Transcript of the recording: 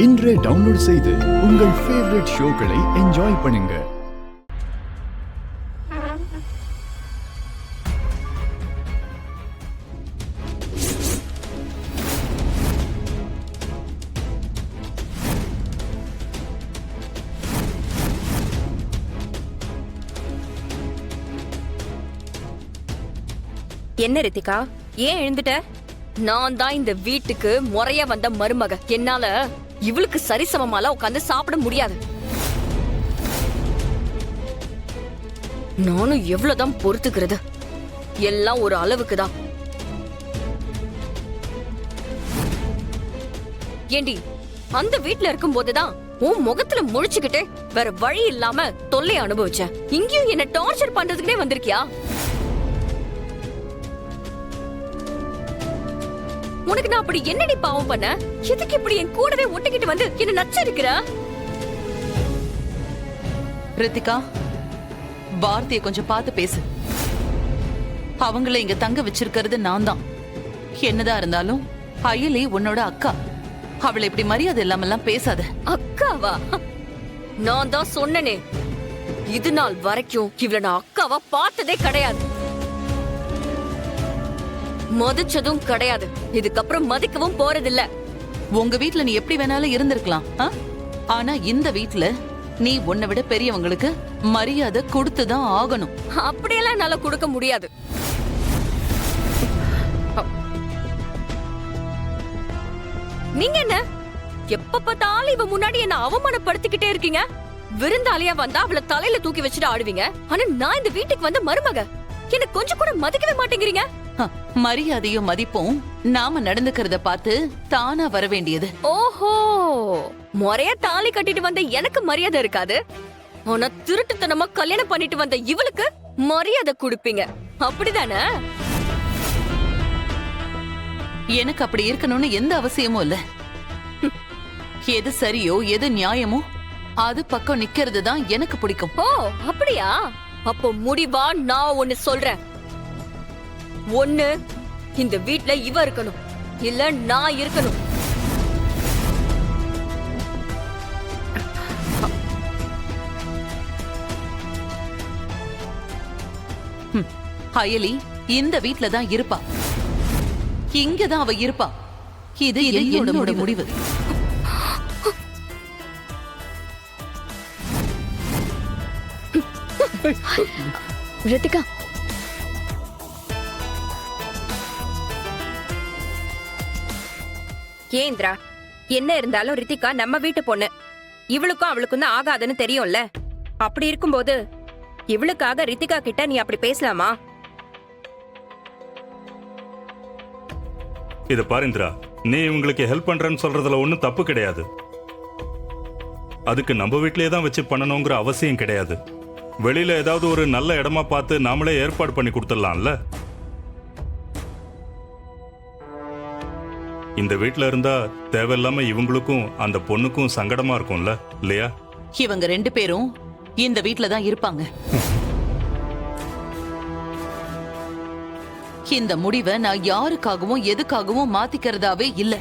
இன்றே டவுன்லோட் செய்து உங்கள் ஃபேவரட் ஷோக்களை என்ஜாய் பண்ணுங்க. என்ன ரித்திகா, ஏன் எழுந்துட்ட? நான் தான் இந்த வீட்டுக்கு முறையா வந்த மருமக. என்னால இவளுக்கு சரிசமமால உட்காந்து சாப்பிட முடியாது. நானும் எவ்வளவுதான் பொறுத்துக்கிறது, எல்லாம் ஒரு அளவுக்கு தான். ஏண்டி, அந்த வீட்டுல இருக்கும் போதுதான் உன் முகத்துல முழிச்சுக்கிட்டே வேற வழி இல்லாம தொல்லை அனுபவிச்சேன். இங்கேயும் என்ன டார்ச்சர் பண்றதுக்குனே வந்திருக்கியா? உனக்கு நான் அப்படி என்னடி பாவம் பண்ண? எதுக்கு இப்படி என் கூடவே ஒட்டிக்கிட்டு வந்து என்ன நச்சரிக்கிற? ரித்திகா, வார்த்தையை கொஞ்சம் பார்த்து பேசு. அவங்கள இங்க தங்க வச்சிருக்கிறது நான் தான். என்னதான் இருந்தாலும் அயலி உன்னோட அக்கா. அவளை இப்படி மரியாதை இல்லாமல்லாம் பேசாத. அக்காவா? நான் தான் சொன்னனே, இது நாள் வரைக்கும் இவள நான் அக்காவா பார்த்ததே கிடையாது, மதிச்சதும் கிடையாது. இதுக்கப்புறம் மதிக்கவும் போறதில்ல. உங்க வீட்ல நீ எப்படி வேணாலும் இருந்திருக்கலாம், ஆனா இந்த வீட்ல நீ உன்னை விட பெரியவங்களுக்கு மரியாதை கொடுத்துதான் ஆகணும். அப்படியெல்லாம் என்னால கொடுக்க முடியாது. நீங்க என்ன எப்ப பார்த்தாலும் இவ முன்னாடி என்ன அவமானப்படுத்திக்கிட்டே இருக்கீங்க? விருந்தாளியா வந்தா அவளை தலையில தூக்கி வச்சுட்டு ஆடுவீங்க. ஆனா நான் இந்த வீட்டுக்கு வந்த மருமக, என்ன கொஞ்சம் கூட மதிக்கவே மாட்டேங்கிறீங்க. மரியாதையும் மதிப்பும் நாம நடந்துக்கிறத பார்த்து தானா வர வேண்டியது. ஓஹோ, முறையா தாலி கட்டிட்டு வந்த எனக்கு மரியாதை இருக்காது, ஆனா திருட்டுத்தனமா கல்யாணம் பண்ணிட்டு வந்த இவளுக்கு மரியாதை கொடுப்பீங்க, அப்படிதானே? எனக்கு அப்படி இருக்கணும்னு எந்த அவசியமும் இல்ல. எது சரியோ எது நியாயமோ அது பக்கம் நிக்கிறது தான் எனக்கு பிடிக்கும். ஓ அப்படியா? அப்போ முடிவா நான் ஒன்னு சொல்றேன். ஒண்ணு இந்த வீட்ல இவ இருக்கணும், இல்ல நான் இருக்கணும். அயலி இந்த வீட்ல தான் இருப்பா, இங்கதான் அவ இருப்பா. இது என்னோட முடிவு. ரித்திகா, ஏந்திரா, என்ன இருந்தாலும் ரித்திகா நம்ம வீட்டு பொண்ணு. இவளுக்கும் அவளுக்கும் தான் ஆகாதுன்னு தெரியும்ல. அப்படி இருக்கும்போது இவளுக்காக ரித்திகா கிட்ட நீ அப்படி பேசலாமா? இத பாருந்திரா, நீ இவங்களுக்கு ஹெல்ப் பண்றேன்னு சொல்றதுல ஒன்னும் தப்பு கிடையாது. அதுக்கு நம்ம வீட்லயே தான் வச்சு பண்ணணுங்கிற அவசியம் கிடையாது. வெளியில ஏதாவது ஒரு நல்ல இடமா பார்த்து நாமளே ஏற்பாடு பண்ணி கொடுத்துடலாம்ல. இந்த வீட்ல இருந்தா தேவையில்லாம இவங்களுக்கும் அந்த பொண்ணுக்கும் சங்கடமா இருக்கும்ல, இல்லையா? இவங்க ரெண்டு பேரும் இந்த வீட்ல தான் இருப்பாங்க. இந்த முடிவை நான் யாருக்காகவும் எதுக்காகவும் மாத்திக்கிறதாவே இல்ல.